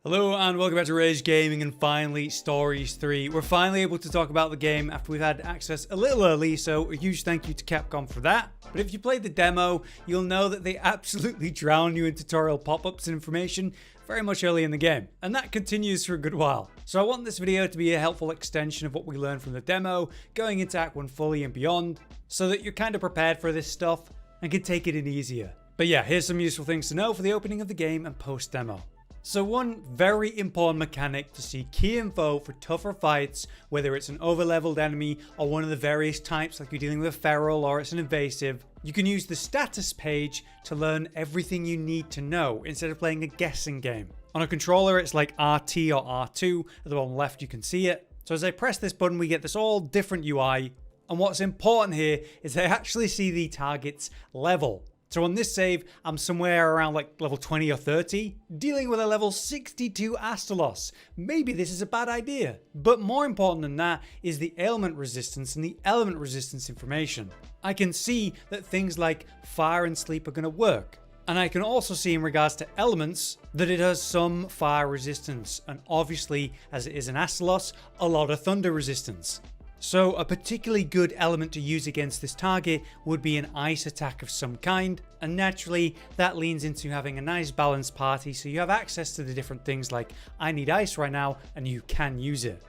Hello and welcome back to Rage Gaming and finally Stories 3. We're finally able to talk about the game after we've had access a little early, so a huge thank you to Capcom for that. But if you played the demo, you'll know that they absolutely drown you in tutorial pop-ups and information very much early in the game. And that continues for a good while. So I want this video to be a helpful extension of what we learned from the demo, going into Act 1 fully and beyond, so that you're kind of prepared for this stuff and can take it in easier. But yeah, here's some useful things to know for the opening of the game and post-demo. So one very important mechanic to see key info for tougher fights, whether it's an over-leveled enemy or one of the various types like you're dealing with a feral or it's an invasive, you can use the status page to learn everything you need to know instead of playing a guessing game. On a controller it's like RT or R2, at the bottom left you can see it. So as I press this button we get this all different UI, and what's important here is I actually see the target's level. So on this save, I'm somewhere around like level 20 or 30, dealing with a level 62 Astalos. Maybe this is a bad idea. But more important than that is the ailment resistance and the element resistance information. I can see that things like fire and sleep are going to work. And I can also see in regards to elements that it has some fire resistance. And obviously, as it is an Astalos, a lot of thunder resistance. So a particularly good element to use against this target would be an ice attack of some kind, and naturally that leans into having a nice balanced party so you have access to the different things like I need ice right now and you can use it.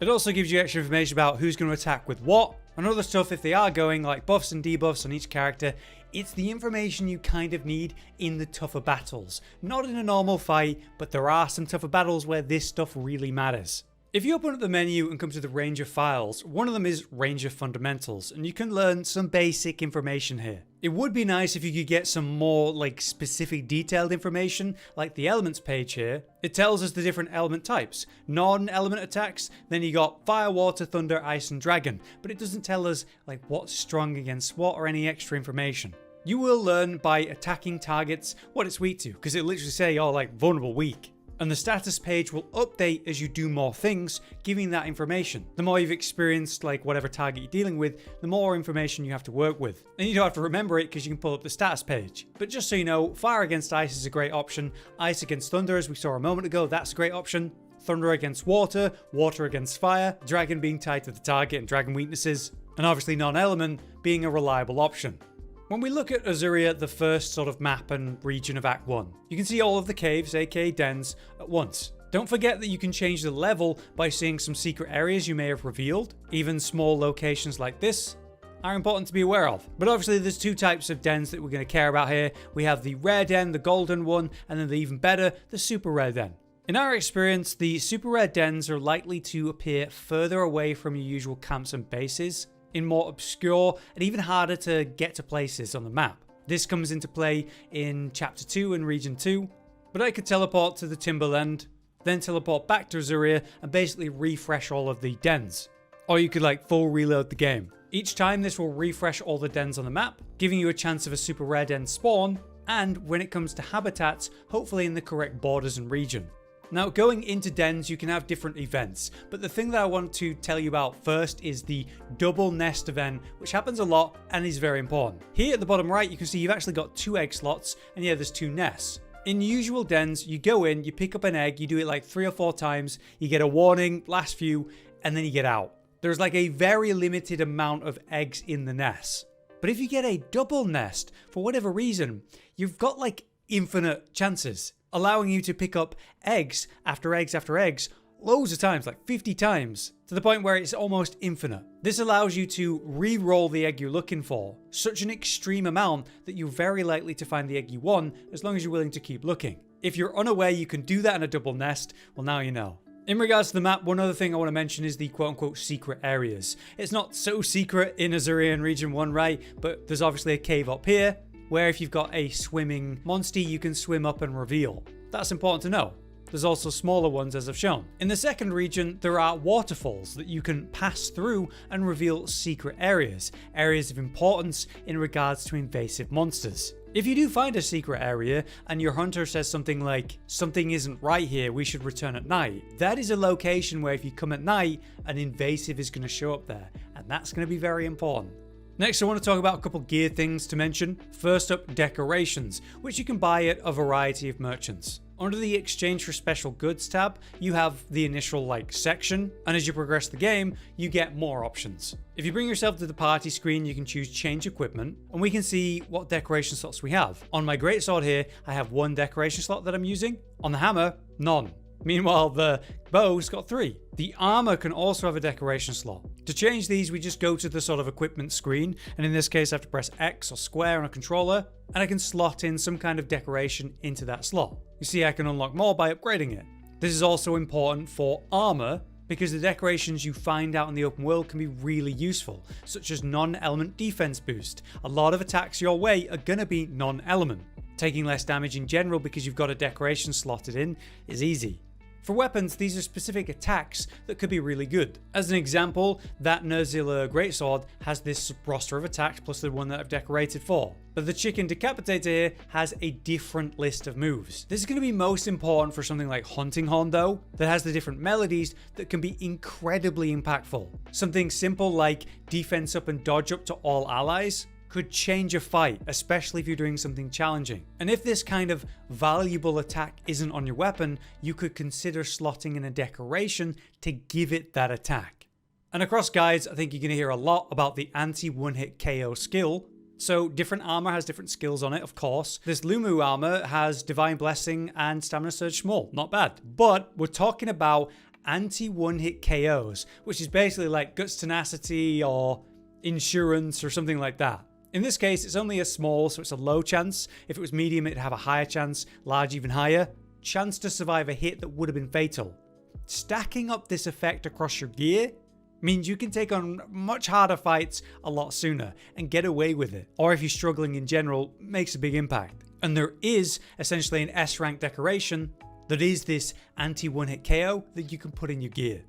It also gives you extra information about who's going to attack with what, and other stuff if they are going, like buffs and debuffs on each character. It's the information you kind of need in the tougher battles. Not in a normal fight, but there are some tougher battles where this stuff really matters. If you open up the menu and come to the Ranger files, one of them is Ranger Fundamentals, and you can learn some basic information here. It would be nice if you could get some more specific detailed information, like the elements page here. It tells us the different element types. Non-element attacks, then you got fire, water, thunder, ice and dragon, but it doesn't tell us what's strong against what or any extra information. You will learn by attacking targets what it's weak to, because it literally say, vulnerable, weak. And the status page will update as you do more things, giving that information. The more you've experienced whatever target you're dealing with, the more information you have to work with. And you don't have to remember it because you can pull up the status page. But just so you know, fire against ice is a great option. Ice against thunder, as we saw a moment ago, that's a great option. Thunder against water, water against fire, dragon being tied to the target and dragon weaknesses, and obviously non-element being a reliable option. When we look at Azuria, the first sort of map and region of Act 1, you can see all of the caves, aka dens, at once. Don't forget that you can change the level by seeing some secret areas you may have revealed. Even small locations like this are important to be aware of. But obviously there's two types of dens that we're going to care about here. We have the rare den, the golden one, and then the even better, the super rare den. In our experience, the super rare dens are likely to appear further away from your usual camps and bases, in more obscure and even harder to get to places on the map. This comes into play in Chapter 2 and Region 2, but I could teleport to the Timberland, then teleport back to Azuria and basically refresh all of the dens. Or you could full reload the game. Each time this will refresh all the dens on the map, giving you a chance of a super rare den spawn, and when it comes to habitats, hopefully in the correct borders and region. Now, going into dens, you can have different events, but the thing that I want to tell you about first is the double nest event, which happens a lot and is very important. Here at the bottom right, you can see you've actually got 2 egg slots, and yeah, there's 2 nests. In usual dens, you go in, you pick up an egg, you do it 3 or 4 times, you get a warning, last few, and then you get out. There's a very limited amount of eggs in the nest. But if you get a double nest, for whatever reason, you've got infinite chances, allowing you to pick up eggs after eggs after eggs loads of times, 50 times, to the point where it's almost infinite. This allows you to re-roll the egg you're looking for, such an extreme amount that you're very likely to find the egg you want as long as you're willing to keep looking. If you're unaware you can do that in a double nest, well now you know. In regards to the map, one other thing I want to mention is the quote-unquote secret areas. It's not so secret in Azuria and Region 1, right? But there's obviously a cave up here, where if you've got a swimming monstie, you can swim up and reveal. That's important to know. There's also smaller ones as I've shown. In the second region, there are waterfalls that you can pass through and reveal secret areas of importance in regards to invasive monsters. If you do find a secret area and your hunter says something like, something isn't right here, we should return at night, that is a location where if you come at night, an invasive is going to show up there, and that's going to be very important. Next, I want to talk about a couple gear things to mention. First up, decorations, which you can buy at a variety of merchants. Under the exchange for special goods tab, you have the initial section, and as you progress the game, you get more options. If you bring yourself to the party screen, you can choose change equipment, and we can see what decoration slots we have. On my greatsword here, I have 1 decoration slot that I'm using. On the hammer, none. Meanwhile, the bow's got 3. The armor can also have a decoration slot. To change these, we just go to the sort of equipment screen, and in this case I have to press X or square on a controller, and I can slot in some kind of decoration into that slot. You see, I can unlock more by upgrading it. This is also important for armor, because the decorations you find out in the open world can be really useful, such as non-element defense boost. A lot of attacks your way are gonna be non-element. Taking less damage in general because you've got a decoration slotted in is easy. For weapons, these are specific attacks that could be really good. As an example, that Nerzilla Greatsword has this roster of attacks plus the one that I've decorated for. But the Chicken Decapitator here has a different list of moves. This is going to be most important for something like Hunting Horn though, that has the different melodies that can be incredibly impactful. Something simple like defense up and dodge up to all allies could change a fight, especially if you're doing something challenging. And if this kind of valuable attack isn't on your weapon, you could consider slotting in a decoration to give it that attack. And across guides, I think you're going to hear a lot about the anti-one-hit KO skill. So different armor has different skills on it, of course. This Lumu armor has Divine Blessing and Stamina Surge Small, not bad. But we're talking about anti-one-hit KOs, which is basically like Guts Tenacity or Insurance or something like that. In this case, it's only a small, so it's a low chance. If it was medium, it'd have a higher chance, large even higher. Chance to survive a hit that would have been fatal. Stacking up this effect across your gear means you can take on much harder fights a lot sooner and get away with it. Or if you're struggling in general, makes a big impact. And there is essentially an S rank decoration that is this anti-one-hit KO that you can put in your gear.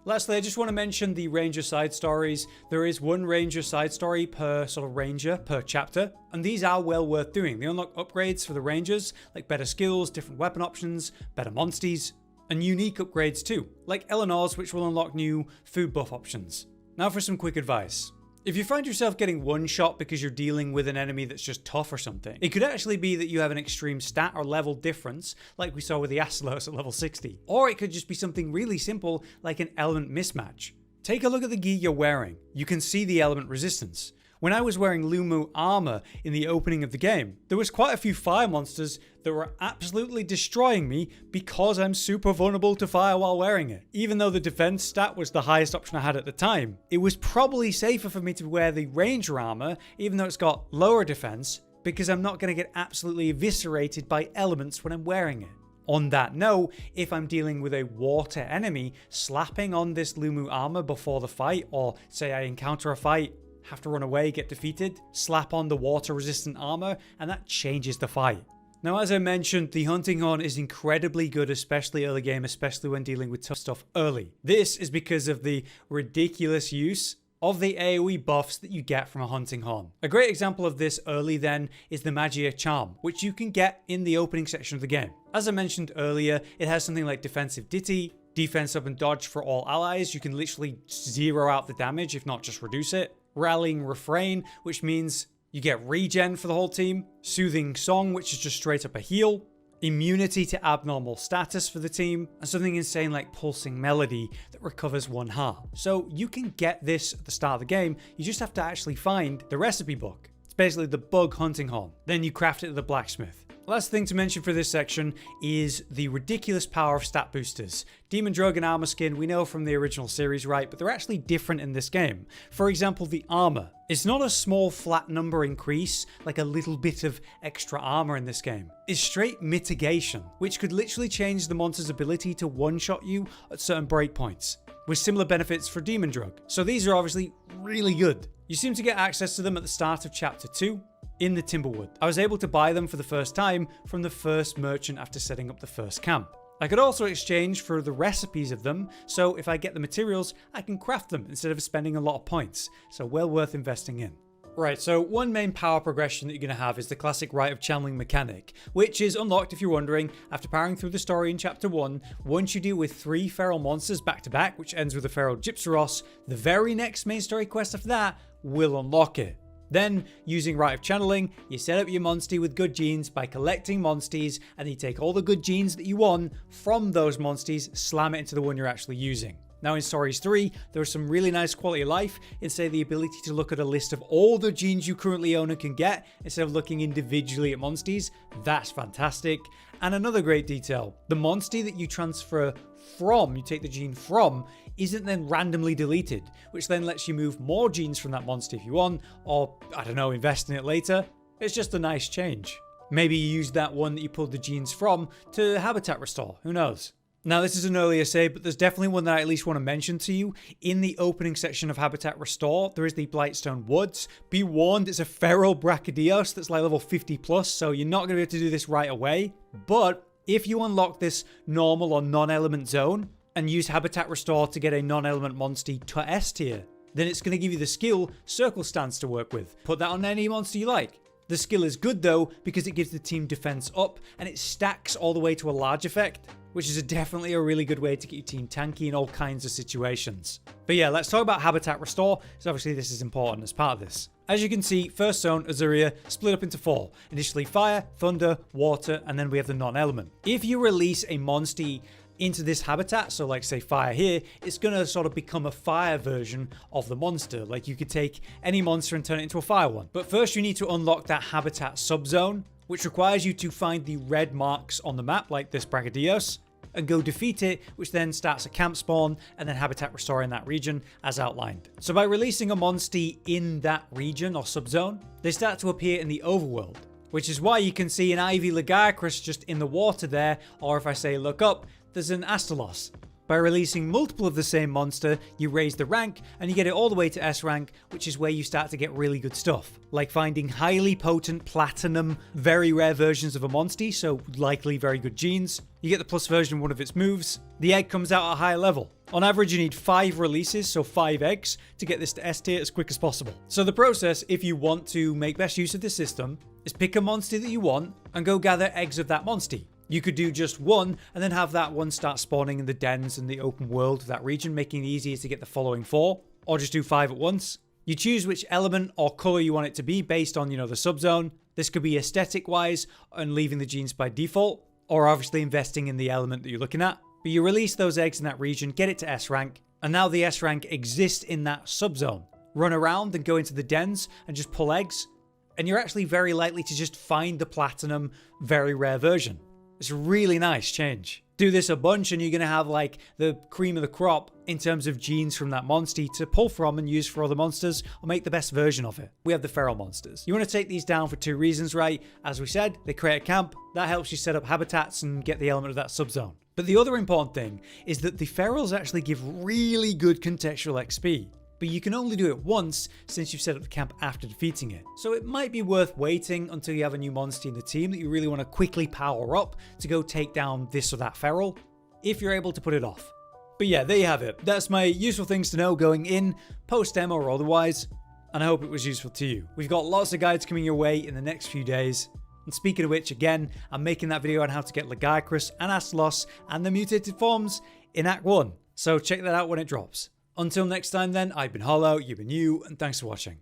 Lastly, I just want to mention the Ranger side stories. There is 1 Ranger side story per sort of Ranger per chapter, and these are well worth doing. They unlock upgrades for the Rangers, like better skills, different weapon options, better monsties, and unique upgrades too, like Eleanor's, which will unlock new food buff options. Now for some quick advice. If you find yourself getting one-shot because you're dealing with an enemy that's just tough or something, it could actually be that you have an extreme stat or level difference, like we saw with the Astalos at level 60. Or it could just be something really simple, like an element mismatch. Take a look at the gear you're wearing. You can see the element resistance. When I was wearing Lumu armor in the opening of the game, there was quite a few fire monsters that were absolutely destroying me because I'm super vulnerable to fire while wearing it. Even though the defense stat was the highest option I had at the time, it was probably safer for me to wear the Ranger armor, even though it's got lower defense, because I'm not going to get absolutely eviscerated by elements when I'm wearing it. On that note, if I'm dealing with a water enemy, slapping on this Lumu armor before the fight, or say I encounter a fight, have to run away, get defeated, slap on the water resistant armor, and that changes the fight. Now, as I mentioned, the Hunting Horn is incredibly good, especially early game, especially when dealing with tough stuff early. This is because of the ridiculous use of the AoE buffs that you get from a Hunting Horn. A great example of this early then is the Magia Charm, which you can get in the opening section of the game. As I mentioned earlier, it has something like Defensive Ditty, defense up and dodge for all allies. You can literally zero out the damage, if not just reduce it. Rallying Refrain, which means you get regen for the whole team. Soothing Song, which is just straight up a heal. Immunity to abnormal status for the team. And something insane like Pulsing Melody that recovers 1 heart. So you can get this at the start of the game. You just have to actually find the recipe book. It's basically the bug Hunting Horn. Then you craft it at the blacksmith. Last thing to mention for this section is the ridiculous power of stat boosters. Demon Drug and Armor Skin we know from the original series, right? But they're actually different in this game. For example, the armor. It's not a small flat number increase, like a little bit of extra armor in this game. It's straight mitigation, which could literally change the monster's ability to one-shot you at certain breakpoints, with similar benefits for Demon Drug. So these are obviously really good. You seem to get access to them at the start of Chapter 2. In the Timberwood. I was able to buy them for the first time from the first merchant after setting up the first camp. I could also exchange for the recipes of them, so if I get the materials, I can craft them instead of spending a lot of points, so well worth investing in. Right, so one main power progression that you're going to have is the classic Rite of Channeling mechanic, which is unlocked, if you're wondering, after powering through the story in Chapter 1. Once you deal with 3 feral monsters back to back, which ends with the feral Gypsyros, the very next main story quest after that will unlock it. Then, using Rite of Channeling, you set up your monstie with good genes by collecting monsties, and you take all the good genes that you want from those monsties, slam it into the one you're actually using. Now in Stories 3, there is some really nice quality of life in, say, the ability to look at a list of all the genes you currently own and can get, instead of looking individually at monsties. That's fantastic. And another great detail, the monstie that you transfer from, you take the gene from, isn't then randomly deleted, which then lets you move more genes from that monstie if you want, or, I don't know, invest in it later. It's just a nice change. Maybe you use that one that you pulled the genes from to habitat restore, who knows? Now, this is an earlier save, but there's definitely one that I at least want to mention to you. In the opening section of Habitat Restore, there is the Blightstone Woods. Be warned, it's a feral Brachydios that's like level 50 plus, so you're not going to be able to do this right away. But if you unlock this normal or non-element zone and use Habitat Restore to get a non-element monstie to S tier, then it's going to give you the skill Circle Stance to work with. Put that on any monster you like. The skill is good though, because it gives the team defense up and it stacks all the way to a large effect, which is definitely a really good way to get your team tanky in all kinds of situations. But yeah, let's talk about Habitat Restore, because obviously this is important as part of this. As you can see, first zone, Azuria, split up into 4. Initially fire, thunder, water, and then we have the non-element. If you release a monstie into this habitat, so like say fire here, it's going to sort of become a fire version of the monster. Like you could take any monster and turn it into a fire one. But first you need to unlock that habitat subzone, which requires you to find the red marks on the map, like this Brachydios, and go defeat it, which then starts a camp spawn and then habitat restore in that region as outlined. So by releasing a monstie in that region or subzone, they start to appear in the overworld, which is why you can see an Ivy Lagarcrus just in the water there, or if I say look up, there's an Astalos. By releasing multiple of the same monster, you raise the rank and you get it all the way to S rank, which is where you start to get really good stuff, like finding highly potent platinum, very rare versions of a monstie, so likely very good genes. You get the plus version of one of its moves. The egg comes out at a higher level. On average, you need 5 releases, so 5 eggs, to get this to S tier as quick as possible. So the process, if you want to make best use of this system, is pick a monstie that you want and go gather eggs of that monstie. You could do just one and then have that one start spawning in the dens and the open world of that region, making it easier to get the following 4, or just do 5 at once. You choose which element or color you want it to be based on, the subzone. This could be aesthetic wise and leaving the genes by default, or obviously investing in the element that you're looking at. But you release those eggs in that region, get it to S rank, and now the S rank exists in that subzone. Run around and go into the dens and just pull eggs, and you're actually very likely to just find the platinum, very rare version. It's a really nice change. Do this a bunch and you're going to have like the cream of the crop in terms of genes from that monstie to pull from and use for other monsters, or make the best version of it. We have the feral monsters. You want to take these down for 2 reasons, right? As we said, they create a camp. That helps you set up habitats and get the element of that subzone. But the other important thing is that the ferals actually give really good contextual XP. But you can only do it once since you've set up the camp after defeating it. So it might be worth waiting until you have a new monstie in the team that you really want to quickly power up to go take down this or that feral, if you're able to put it off. But yeah, there you have it. That's my useful things to know going in, post-demo or otherwise, and I hope it was useful to you. We've got lots of guides coming your way in the next few days. And speaking of which, again, I'm making that video on how to get Lagarcrus and Astalos and the mutated forms in Act 1. So check that out when it drops. Until next time then, I've been Hollow, you've been you, and thanks for watching.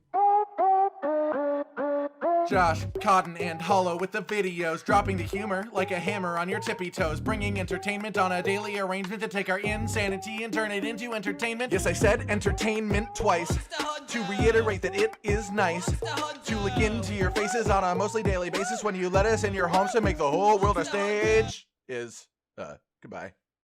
Josh, Cotton, and Hollow with the videos, dropping the humor like a hammer on your tippy toes, bringing entertainment on a daily arrangement to take our insanity and turn it into entertainment. Yes, I said entertainment twice, to reiterate that it is nice to look into your faces on a mostly daily basis when you let us in your homes to make the whole world a stage. Goodbye.